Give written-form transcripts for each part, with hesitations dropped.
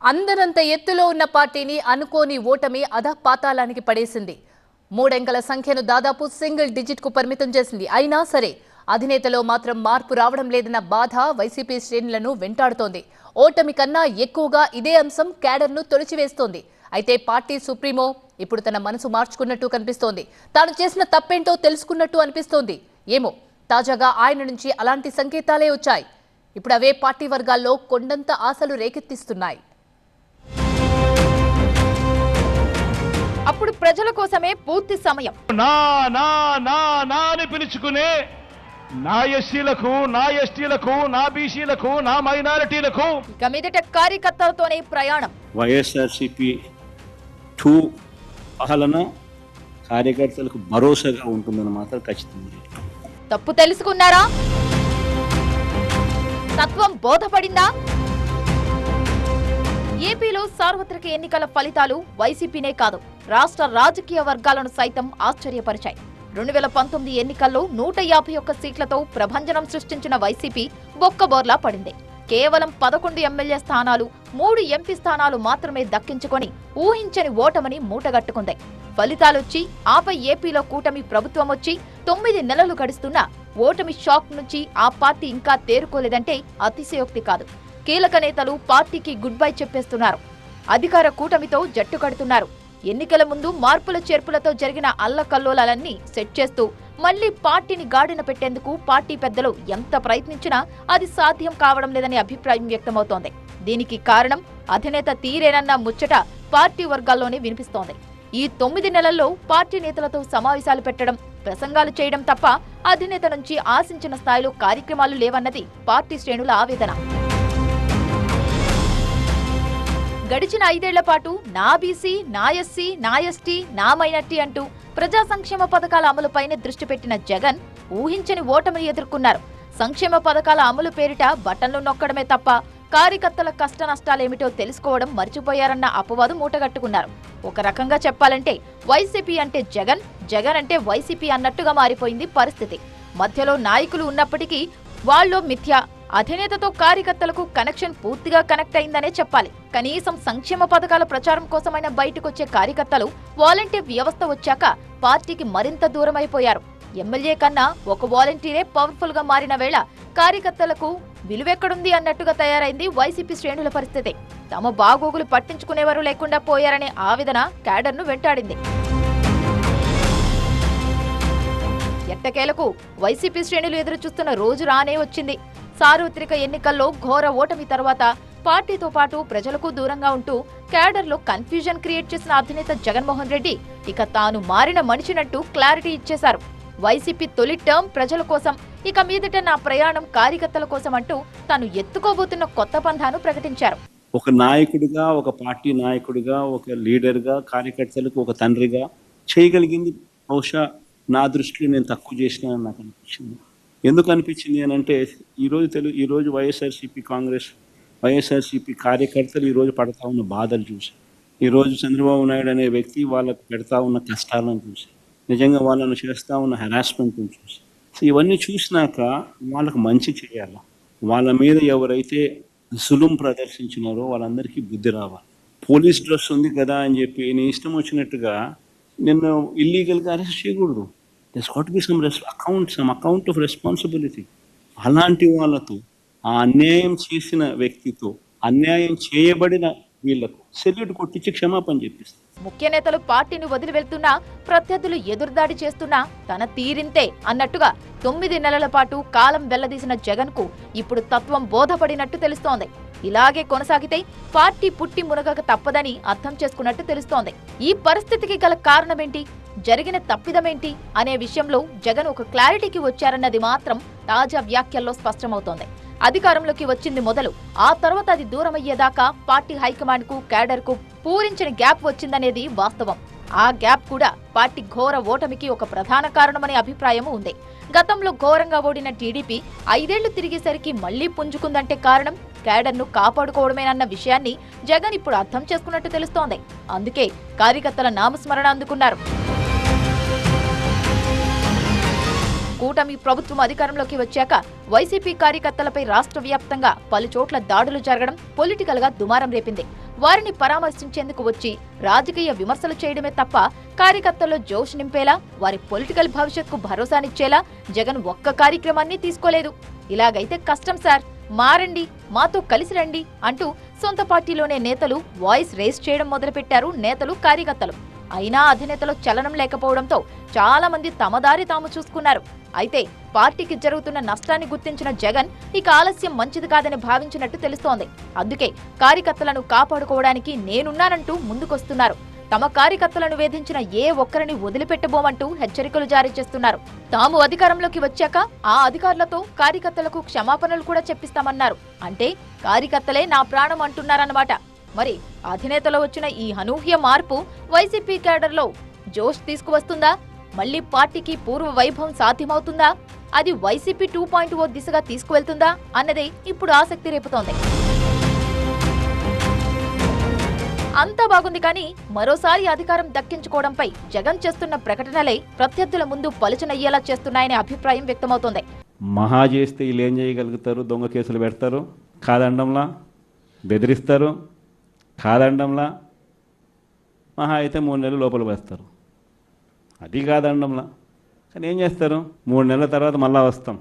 అందరంత ఎత్తులో ఉన్న పార్టీని అనుకోని ఓటమి అధపాతాళానికి పడేసింది. మూడంకెల సంఖ్యను దాదాపు సింగిల్ డిజిట్ కు పరిమితం చేసింది. అయినా సరే అధినేతలో మాత్రం మార్పు రావడం లేదన్న బాధ వైసీపీ శ్రేణులను వెంటాడుతోంది. ఓటమి కన్నా ఎక్కువగా ఇదే అంశం క్యాడర్ను తొలిచివేస్తోంది. అయితే పార్టీ సుప్రీమో ఇప్పుడు తన మనసు మార్చుకున్నట్టు కనిపిస్తోంది. తాను చేసిన తప్పేంటో తెలుసుకున్నట్టు అనిపిస్తోంది. ఏమో తాజాగా ఆయన నుంచి అలాంటి సంకేతాలే వచ్చాయి. ఇప్పుడు అవే పార్టీ వర్గాల్లో కొండంత ఆశలు రేకెత్తిస్తున్నాయి. అప్పుడు ప్రజల కోసమే పూర్తి సమయం నా నా నా నా అని పిలుచుకునే నా ఎస్సీలకు, నా ఎస్టీలకు, నా బీసీలకు, నా మైనారిటీలకు ఇక మీదట కార్యకర్తలతోనే ప్రయాణం. వైఎస్ఆర్సీపీ 2 పాలన కార్యకర్తలకు భరోసాగా ఉంటుందని మాత్రం ఖచ్చితంగా. తప్పు తెలుసుకున్నారా? తత్వం బోధపడిందా? ఏపీలో సార్వత్రిక ఎన్నికల ఫలితాలు వైసీపీనే కాదు, రాష్ట్ర రాజకీయ వర్గాలను సైతం ఆశ్చర్యపరిచాయి. 2019 ఎన్నికల్లో 151 సీట్లతో ప్రభంజనం సృష్టించిన వైసీపీ బొక్కబోర్లా పడింది. కేవలం 11 ఎమ్మెల్యే స్థానాలు, 3 ఎంపీ స్థానాలు మాత్రమే దక్కించుకొని ఊహించని ఓటమిని మూటగట్టుకుంది. ఫలితాలొచ్చి ఆపై ఏపీలో కూటమి ప్రభుత్వం వచ్చి 9 నెలలు గడుస్తున్నా ఓటమి షాక్ నుంచి ఆ పార్టీ ఇంకా తేరుకోలేదంటే అతిశయోక్తి కాదు. కీలక నేతలు పార్టీకి గుడ్ బై చెప్పేస్తున్నారు. అధికార కూటమితో జట్టు కడుతున్నారు. ఎన్నికల ముందు మార్పుల చేర్పులతో జరిగిన అల్లకల్లోలాలన్నీ సెట్ చేస్తూ మళ్లీ పార్టీని గాడిన పెట్టేందుకు పార్టీ పెద్దలు ఎంత ప్రయత్నించినా అది సాధ్యం కావడం లేదని అభిప్రాయం వ్యక్తమవుతోంది. దీనికి కారణం అధినేత తీరేనన్న ముచ్చట పార్టీ వర్గాల్లోనే వినిపిస్తోంది. ఈ 9 నెలల్లో పార్టీ నేతలతో సమావేశాలు పెట్టడం, ప్రసంగాలు చేయడం తప్ప అధినేత నుంచి ఆశించిన స్థాయిలో కార్యక్రమాలు లేవన్నది పార్టీ శ్రేణుల ఆవేదన. గడిచిన 5 ఏళ్ల పాటు నా బీసీ, నా ఎస్సీ, నా ఎస్టీ, నా మైనార్టీ అంటూ ప్రజా సంక్షేమ పథకాల అమలుపైనే దృష్టి పెట్టిన జగన్ ఊహించని ఓటమిని ఎదుర్కొన్నారు. సంక్షేమ పథకాల అమలు పేరిట బటన్లు నొక్కడమే తప్ప కార్యకర్తల కష్ట నష్టాలేమిటో తెలుసుకోవడం మర్చిపోయారన్న అపవాదు మూటగట్టుకున్నారు. ఒక రకంగా చెప్పాలంటే వైసీపీ అంటే జగన్, జగన్ అంటే వైసీపీ అన్నట్టుగా మారిపోయింది పరిస్థితి. మధ్యలో నాయకులు ఉన్నప్పటికీ వాళ్ళో మిథ్య. అధినేతతో కార్యకర్తలకు కనెక్షన్ పూర్తిగా కనెక్ట్ అయిందనే చెప్పాలి. కనీసం సంక్షేమ పథకాల ప్రచారం కోసమైనా బయటకొచ్చే కార్యకర్తలు వాలంటీర్ వ్యవస్థ వచ్చాక పార్టీకి మరింత దూరమైపోయారు. ఎమ్మెల్యే కన్నా ఒక వాలంటీరే పవర్ఫుల్ గా మారిన వేళ కార్యకర్తలకు విలువెక్కడుంది అన్నట్టుగా తయారైంది వైసీపీ శ్రేణుల పరిస్థితి. తమ బాగోగులు పట్టించుకునేవారు లేకుండా పోయారనే ఆవేదన క్యాడర్ను వెంటాడింది. ఎట్టకేలకు వైసీపీ శ్రేణులు ఎదురుచూస్తున్న రోజు రానే వచ్చింది. సార్వత్రిక ఎన్నికల్లో ఘోర ఓటమి తర్వాత పార్టీతో పాటు ప్రజలకు దూరంగా ఉంటూ క్యాడర్లో కన్ఫ్యూజన్ క్రియేట్ చేసిన అధినేత జగన్మోహన్ రెడ్డి ఇక తాను మారిన మనిషినట్టు క్లారిటీ ఇచ్చేశారు. వైసీపీ తొలి టర్మ్ ప్రజల కోసం, ఇక మీదట నా ప్రయాణం కార్యకర్తల కోసం అంటూ తాను ఎత్తుకోబోతున్న కొత్త పంథాను ప్రకటించారు. ఒక నాయకుడిగా, ఒక పార్టీ నాయకుడిగా, ఒక లీడర్గా, కార్యకర్తలకు ఒక తండ్రిగా చేయగలిగింది బహుశా నా దృష్టిలో నేను తక్కువ చేసినానని నాకు అనిపించింది. ఎందుకు అనిపించింది అని అంటే ఈరోజు వైఎస్ఆర్సీపీ కార్యకర్తలు ఈరోజు పడతా ఉన్న బాధలు చూసి, ఈరోజు చంద్రబాబు నాయుడు అనే వ్యక్తి వాళ్ళకు పెడతా ఉన్న కష్టాలను చూసి, నిజంగా వాళ్ళను చేస్తూ ఉన్న హెరాస్మెంట్ని చూసి, ఇవన్నీ చూసినాక వాళ్ళకు మంచి చేయాలి. వాళ్ళ మీద ఎవరైతే సులుం ప్రదర్శించినారో వాళ్ళందరికీ బుద్ధి రావాలి. పోలీస్ డ్రెస్ ఉంది కదా అని చెప్పి నీ ఇష్టం వచ్చినట్టుగా నిన్ను ఇల్లీగల్గా అరెస్ట్ చేయకూడదు. There's got be some account of responsibility. అలాంటి వాళ్ళతో, ఆ అన్యాయం చేసిన వ్యక్తితో, అన్యాయం చేయబడిన వీళ్లకు సెల్యూట్ కొట్టించి క్షమాపణ చెప్పిస్తారు. ముఖ్య నేతలు పార్టీని వదిలి వెళ్తున్నా, ప్రత్యర్థులు ఎదురుదాడి చేస్తున్నా తన తీరింతే అన్నట్టుగా 9 నెలల పాటు కాలం వెళ్లదీసిన జగన్ కు ఇప్పుడు తత్వం బోధపడినట్టు తెలుస్తోంది. ఇలాగే కొనసాగితే పార్టీ పుట్టి మునగక తప్పదని అర్థం చేసుకున్నట్టు తెలుస్తోంది. ఈ పరిస్థితికి గల కారణమేంటి, జరిగిన తప్పిదమేంటి అనే విషయంలో జగన్ ఒక క్లారిటీకి వచ్చారన్నది మాత్రం తాజా వ్యాఖ్యల్లో స్పష్టమవుతోంది. అధికారంలోకి వచ్చింది మొదలు, ఆ తర్వాత అది దూరమయ్యేదాకా పార్టీ హైకమాండ్ కు, క్యాడర్ కు పూరించిన గ్యాప్ వచ్చిందనేది వాస్తవం. ఆ గ్యాప్ కూడా పార్టీ ఘోర ఓటమికి ఒక ప్రధాన కారణమనే అభిప్రాయము ఉంది. గతంలో ఘోరంగా ఓడిన టీడీపీ 5 ఏళ్లు తిరిగేసరికి మళ్లీ పుంజుకుందంటే కారణం క్యాడర్ను కాపాడుకోవడమేనన్న విషయాన్ని జగన్ ఇప్పుడు అర్థం చేసుకున్నట్టు తెలుస్తోంది. అందుకే కార్యకర్తల నామస్మరణ అందుకున్నారు. కూటమి ప్రభుత్వం అధికారంలోకి వచ్చాక వైసీపీ కార్యకర్తలపై రాష్ట్ర వ్యాప్తంగా పలుచోట్ల దాడులు జరగడం పొలిటికల్ గా దుమారం రేపింది. వారిని పరామర్శించేందుకు వచ్చి రాజకీయ విమర్శలు చేయడమే తప్ప కార్యకర్తల్లో జోష్ నింపేలా, వారి పొలిటికల్ భవిష్యత్కు భరోసానిచ్చేలా జగన్ ఒక్క కార్యక్రమాన్ని తీసుకోలేదు. ఇలాగైతే కష్టం సార్, మారండి, మాతో కలిసి రండి అంటూ సొంత పార్టీలోనే నేతలు వాయిస్ రేస్ చేయడం మొదలుపెట్టారు నేతలు, కార్యకర్తలు. అయినా అధినేతలో చలనం లేకపోవడంతో చాలా మంది తమ దారి తాము చూసుకున్నారు. అయితే పార్టీకి జరుగుతున్న నష్టాన్ని గుర్తించిన జగన్ ఇక ఆలస్యం మంచిది కాదని భావించినట్టు తెలుస్తోంది. అందుకే కార్యకర్తలను కాపాడుకోవడానికి నేనున్నానంటూ ముందుకొస్తున్నారు. తమ కార్యకర్తలను వేధించిన ఏ ఒక్కరిని వదిలిపెట్టబోమంటూ హెచ్చరికలు జారీ చేస్తున్నారు. తాము అధికారంలోకి వచ్చాక ఆ అధికారులతో కార్యకర్తలకు క్షమాపణలు కూడా చెప్పిస్తామన్నారు. అంటే కార్యకర్తలే నా ప్రాణం అంటున్నారన్నమాట. మరి అధినేతలో వచ్చిన ఈ అనూహ్య మార్పు వైసీపీ క్యాడర్లో జోష్ తీసుకువస్తుందా? మళ్లీ పార్టీకి పూర్వ వైభవం సాధ్యమవుతుందా? అది వైసీపీ 2.0 దిశగా తీసుకువెళ్తుందా అన్నదే ఇప్పుడు ఆసక్తి రేపుతోంది. అంతా బాగుంది కానీ మరోసారి అధికారం దక్కించుకోవడంపై జగన్ చేస్తున్న ప్రకటనలే ప్రత్యర్థుల ముందు పలుచనయ్యేలా చేస్తున్నాయనే అభిప్రాయం వ్యక్తమవుతోంది. మహా చేస్తే వీళ్ళు ఏం చేయగలుగుతారు? దొంగ కేసులు పెడతారు, కాదండంలా బెదిరిస్తారు, కాదండంలా మహా అయితే 3 నెలలు లోపల వేస్తారు. అది కాదండంలా. కానీ ఏం చేస్తారు? 3 నెలల తర్వాత మళ్ళా వస్తాం,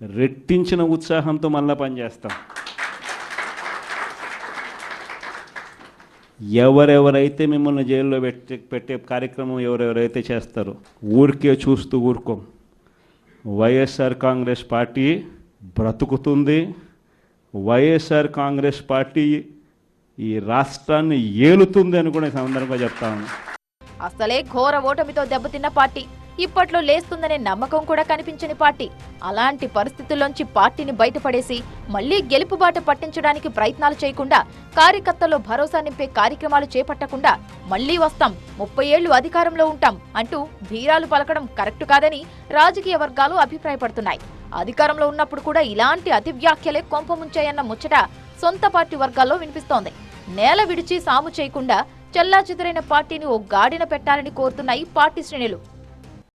రెట్టించిన ఉత్సాహంతో మళ్ళా పనిచేస్తాం. ఎవరెవరైతే మిమ్మల్ని జైల్లో పెట్టే కార్యక్రమం ఎవరెవరైతే చేస్తారో ఊరికే చూస్తూ ఊరుకోం. వైఎస్ఆర్ కాంగ్రెస్ పార్టీ బ్రతుకుతుంది. వైఎస్ఆర్ కాంగ్రెస్ పార్టీ ఈ రాష్ట్రాన్ని ఏలుతుంది అని కూడా సందర్భంగా చెప్తాను. అసలే ఘోర ఓటమితో దెబ్బతిన్న పార్టీ, ఇప్పట్లో లేస్తుందనే నమ్మకం కూడా కనిపించని పార్టీ. అలాంటి పరిస్థితుల్లోంచి పార్టీని బయటపడేసి మళ్లీ గెలుపుబాట పట్టించడానికి ప్రయత్నాలు చేయకుండా, కార్యకర్తల్లో భరోసా నింపే కార్యక్రమాలు చేపట్టకుండా మళ్లీ వస్తాం, 30 ఏళ్లు అధికారంలో ఉంటాం అంటూ ధీరాలు పలకడం కరెక్ట్ కాదని రాజకీయ వర్గాలు అభిప్రాయపడుతున్నాయి. అధికారంలో ఉన్నప్పుడు కూడా ఇలాంటి అతి వ్యాఖ్యలే కొంపముంచాయన్న ముచ్చట సొంత పార్టీ వర్గాల్లో వినిపిస్తోంది. నేల విడిచి సాము చేయకుండా చెల్లాచెదురైన పార్టీని ఓ గాడిన పెట్టాలని కోరుతున్నాయి పార్టీ శ్రేణులు.